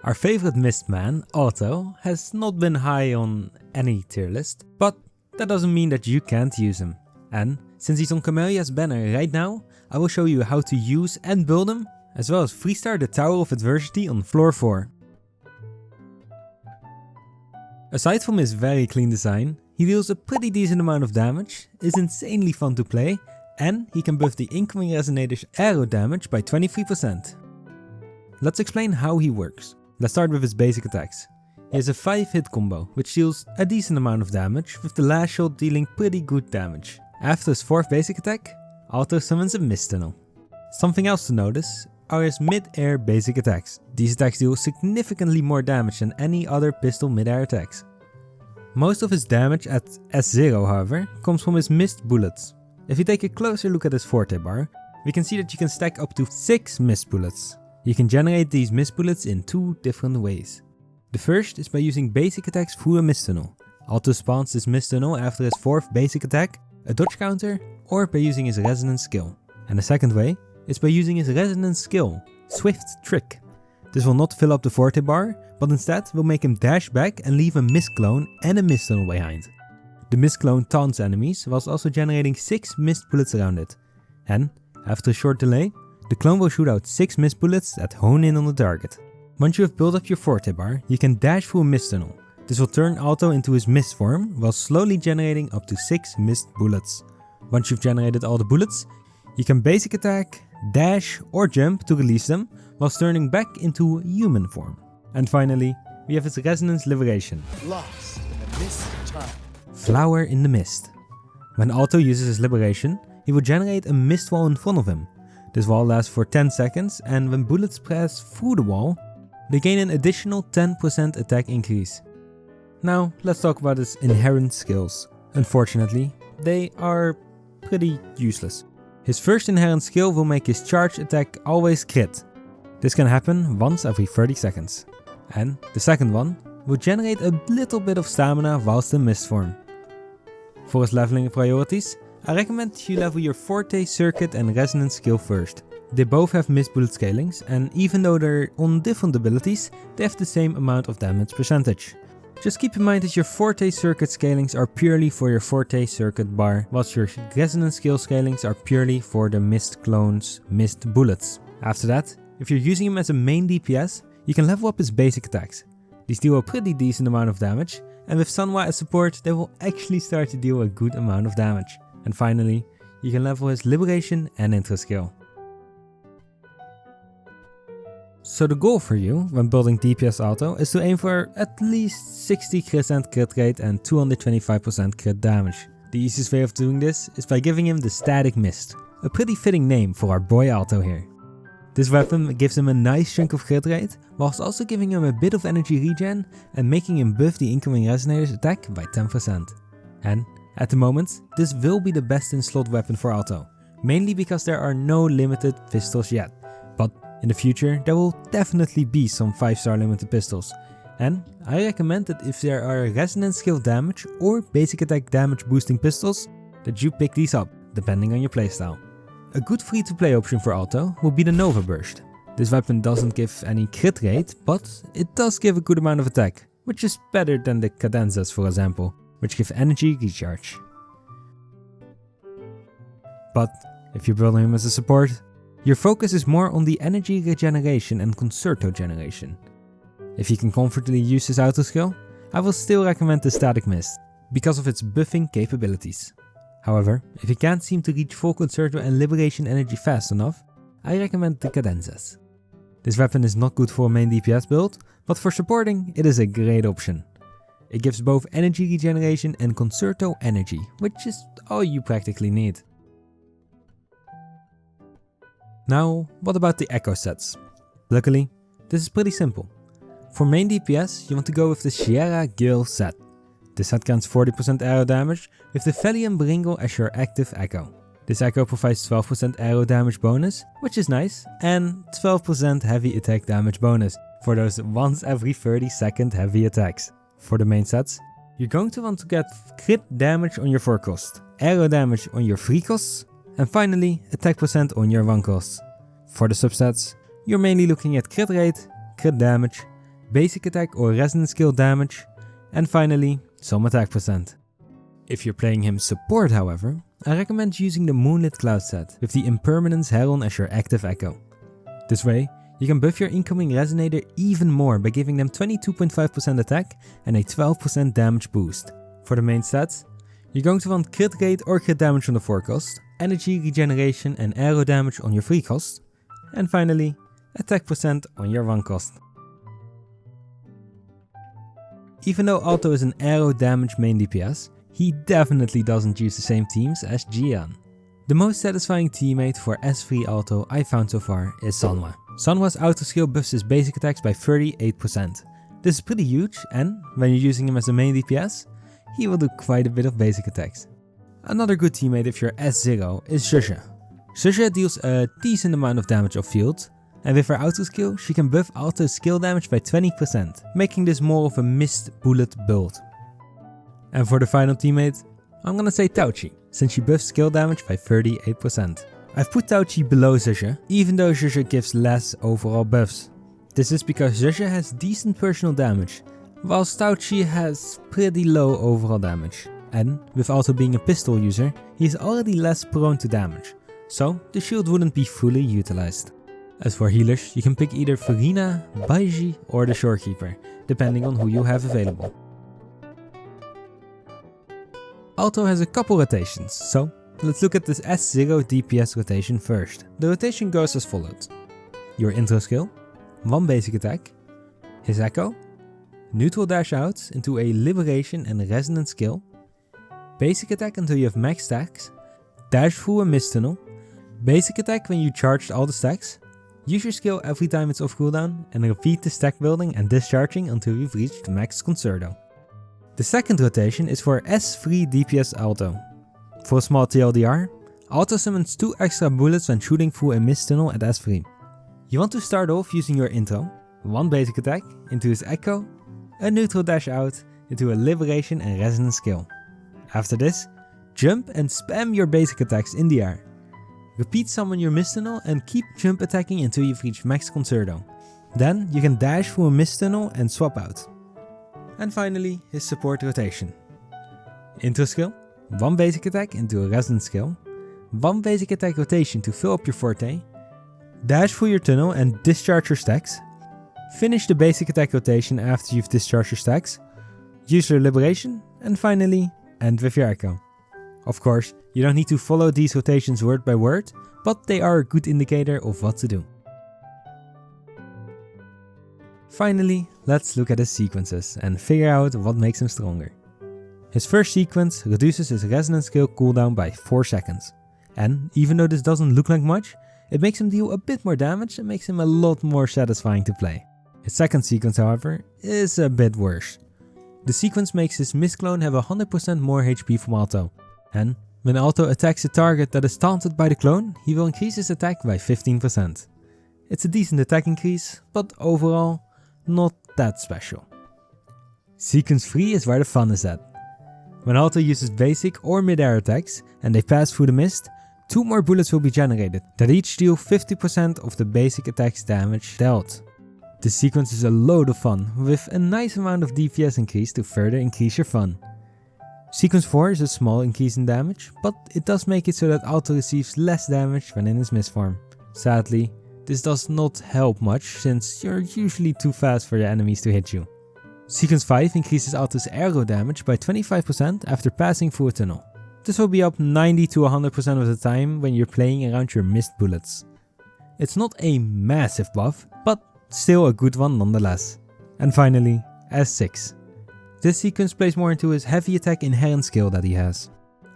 Our favorite mist man, Aalto, has not been high on any tier list, but that doesn't mean that you can't use him. And since he's on Camellya's banner right now, I will show you how to use and build him, as well as freestyle the Tower of Adversity on floor 4. Aside from his very clean design, he deals a pretty decent amount of damage, is insanely fun to play, and he can buff the incoming resonator's arrow damage by 23%. Let's explain how he works. Let's start with his basic attacks. He has a 5-hit combo, which deals a decent amount of damage, with the last shot dealing pretty good damage. After his 4th basic attack, Aalto summons a mist tunnel. Something else to notice are his mid-air basic attacks. These attacks deal significantly more damage than any other pistol mid-air attacks. Most of his damage at S0, however, comes from his mist bullets. If you take a closer look at his forte bar, we can see that you can stack up to 6 mist bullets. You can generate these mist bullets in 2 different ways. The first is by using basic attacks through a mist tunnel. Aalto spawns this mist tunnel after his 4th basic attack, a dodge counter, or by using his resonance skill. And the second way is by using his resonance skill, Swift Trick. This will not fill up the forte bar, but instead will make him dash back and leave a mist clone and a mist tunnel behind. The mist clone taunts enemies whilst also generating 6 mist bullets around it. And, after a short delay, the clone will shoot out 6 mist bullets that hone in on the target. Once you have built up your forte bar, you can dash through a mist tunnel. This will turn Aalto into his mist form while slowly generating up to 6 mist bullets. Once you've generated all the bullets, you can basic attack, dash or jump to release them whilst turning back into human form. And finally, we have his Resonance Liberation. Lost in the mist of time. Flower in the Mist. When Aalto uses his Liberation, he will generate a mist wall in front of him. This wall lasts for 10 seconds, and when bullets pass through the wall, they gain an additional 10% attack increase. Now let's talk about his inherent skills. Unfortunately, they are pretty useless. His first inherent skill will make his charge attack always crit. This can happen once every 30 seconds. And the second one will generate a little bit of stamina whilst in mist form. For his leveling priorities, I recommend you level your Forte, Circuit and Resonance skill first. They both have mist bullet scalings, and even though they're on different abilities, they have the same amount of damage percentage. Just keep in mind that your Forte Circuit scalings are purely for your Forte Circuit bar, whilst your Resonance skill scalings are purely for the Mist clones, Mist bullets. After that, if you're using him as a main DPS, you can level up his basic attacks. These deal a pretty decent amount of damage, and with Sanwa as support, they will actually start to deal a good amount of damage. And finally, you can level his Liberation and Intro skill. So the goal for you when building DPS Aalto is to aim for at least 60% crit rate and 225% crit damage. The easiest way of doing this is by giving him the Static Mist, a pretty fitting name for our boy Aalto here. This weapon gives him a nice chunk of crit rate, whilst also giving him a bit of energy regen and making him buff the incoming resonator's attack by 10%. And at the moment, this will be the best in slot weapon for Aalto, mainly because there are no limited pistols yet, but in the future there will definitely be some 5-star limited pistols. And I recommend that if there are resonance skill damage or basic attack damage boosting pistols, that you pick these up, depending on your playstyle. A good free to play option for Aalto will be the Nova Burst. This weapon doesn't give any crit rate, but it does give a good amount of attack, which is better than the Cadenzas for example, which give energy recharge. But if you're building him as a support, your focus is more on the energy regeneration and concerto generation. If you can comfortably use this auto skill, I will still recommend the Static Mist, because of its buffing capabilities. However, if you can't seem to reach full concerto and liberation energy fast enough, I recommend the Cadenzas. This weapon is not good for a main DPS build, but for supporting it is a great option. It gives both energy regeneration and concerto energy, which is all you practically need. Now, what about the echo sets? Luckily, this is pretty simple. For main DPS, you want to go with the Sierra Gale set. This set grants 40% arrow damage with the Valium Bringle as your active echo. This echo provides 12% arrow damage bonus, which is nice, and 12% heavy attack damage bonus for those once every 30 second heavy attacks. For the main sets, you're going to want to get crit damage on your 4 cost, arrow damage on your 3 costs, and finally attack percent on your 1 cost. For the subsets, you're mainly looking at crit rate, crit damage, basic attack or resonant skill damage, and finally, some attack percent. If you're playing him support however, I recommend using the Moonlit Cloud set with the Impermanence Heron as your active echo. This way, you can buff your incoming resonator even more by giving them 22.5% attack and a 12% damage boost. For the main stats, you're going to want crit rate or crit damage on the 4 cost, energy regeneration and arrow damage on your 3 cost, and finally, attack percent on your 1 cost. Even though Aalto is an arrow damage main DPS, he definitely doesn't use the same teams as Gian. The most satisfying teammate for S3 Aalto I found so far is Sanwa. Sanwa's auto skill buffs his basic attacks by 38%. This is pretty huge, and when you're using him as a main DPS, he will do quite a bit of basic attacks. Another good teammate if you're S0 is Shusha. Shusha deals a decent amount of damage off field, and with her auto skill she can buff Aalto's skill damage by 20%, making this more of a missed bullet build. And for the final teammate, I'm gonna say Tauchi, since she buffs skill damage by 38%. I've put Tauchi below Shusha, even though Shusha gives less overall buffs. This is because Shusha has decent personal damage, whilst Tauchi has pretty low overall damage. And with Aalto being a pistol user, he is already less prone to damage, so the shield wouldn't be fully utilized. As for healers, you can pick either Farina, Baiji or the Shorekeeper, depending on who you have available. Aalto has a couple rotations, so let's look at this S0 DPS rotation first. The rotation goes as follows. Your intro skill, 1 basic attack, his echo, neutral dash out into a liberation and resonant skill, basic attack until you have max stacks, dash through a mist tunnel, basic attack when you charged all the stacks, use your skill every time it's off cooldown, and repeat the stack building and discharging until you've reached max concerto. The second rotation is for S3 DPS Aalto. For a small TLDR, Aalto summons 2 extra bullets when shooting through a mist tunnel at S3. You want to start off using your intro, 1 basic attack into his echo, a neutral dash out into a liberation and resonant skill. After this, jump and spam your basic attacks in the air. Repeat summon your mist tunnel and keep jump attacking until you've reached max concerto. Then you can dash through a mist tunnel and swap out. And finally, his support rotation. Intro skill, 1 basic attack into a resonant skill, 1 basic attack rotation to fill up your forte, dash through your tunnel and discharge your stacks, finish the basic attack rotation after you've discharged your stacks, use your liberation, and finally, end with your echo. Of course, you don't need to follow these rotations word by word, but they are a good indicator of what to do. Finally, let's look at his sequences and figure out what makes him stronger. His first sequence reduces his resonant skill cooldown by 4 seconds. And even though this doesn't look like much, it makes him deal a bit more damage and makes him a lot more satisfying to play. His second sequence, however, is a bit worse. The sequence makes his mist clone have 100% more HP from Aalto. And when Aalto attacks a target that is taunted by the clone, he will increase his attack by 15%. It's a decent attack increase, but overall, not that special. Sequence 3 is where the fun is at. When Aalto uses basic or mid-air attacks and they pass through the mist, 2 more bullets will be generated that each deal 50% of the basic attack's damage dealt. This sequence is a load of fun with a nice amount of DPS increase to further increase your fun. Sequence 4 is a small increase in damage, but it does make it so that Aalto receives less damage when in his mist form. Sadly, this does not help much since you're usually too fast for your enemies to hit you. Sequence 5 increases Aalto's arrow damage by 25% after passing through a tunnel. This will be up 90 to 100% of the time when you're playing around your mist bullets. It's not a massive buff, but still a good one nonetheless. And finally, S6. This sequence plays more into his heavy attack inherent skill that he has.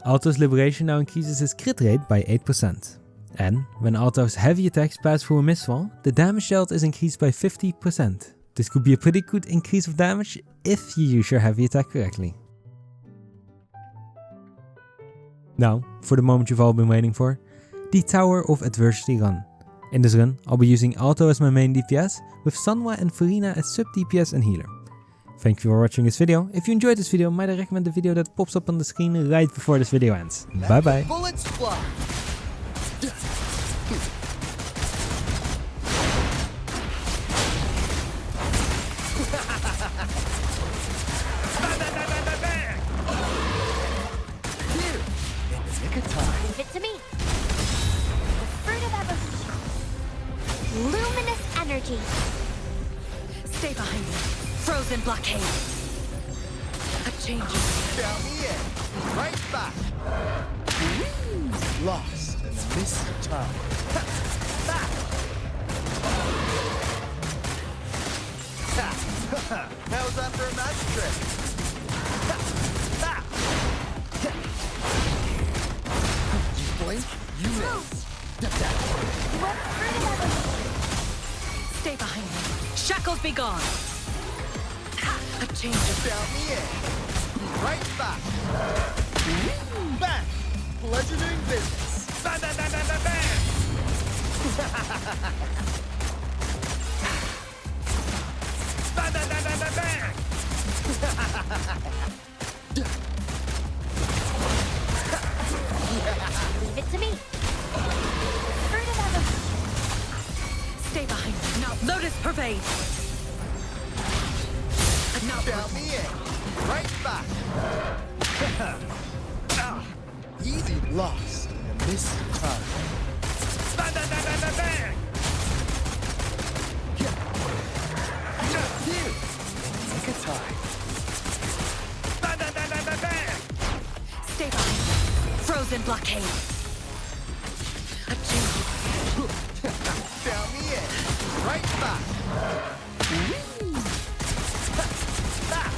Aalto's liberation now increases his crit rate by 8%. And when Aalto's heavy attacks pass through a mistfall, the damage dealt is increased by 50%. This could be a pretty good increase of damage if you use your heavy attack correctly. Now, for the moment you've all been waiting for, the Tower of Adversity run. In this run, I'll be using Aalto as my main DPS, with Sanwa and Farina as sub DPS and healer. Thank you for watching this video. If you enjoyed this video, might I recommend the video that pops up on the screen right before this video ends. Bye bye. Bullets fly. Leave it to me. The fruit of evolution. Luminous energy. Stay behind me. Frozen blockade. A change. Count me in. Right back. Lost in the mist of time. Back. How's that for a magic trick? You blink, you miss. What fruit of evolution? Stay behind me. Shackles be gone. A change. Count me in. Right back. Back. Pleasure doing business. Bang, bang, bang, bang, bang, bang. Bang, bang, bang, bang, bang, bang. Leave it to me. Fruit of evolution. Stay behind me. Now, Lotus pervade. Now, Count me in. Right back. Easy lost in the mist of time. Bang, bang, bang, bang, bang, bang. Here. Take a time. Bang, bang, bang, bang, bang, bang. stay behind me. Frozen blockade. A change. Down me in. Right back. Back.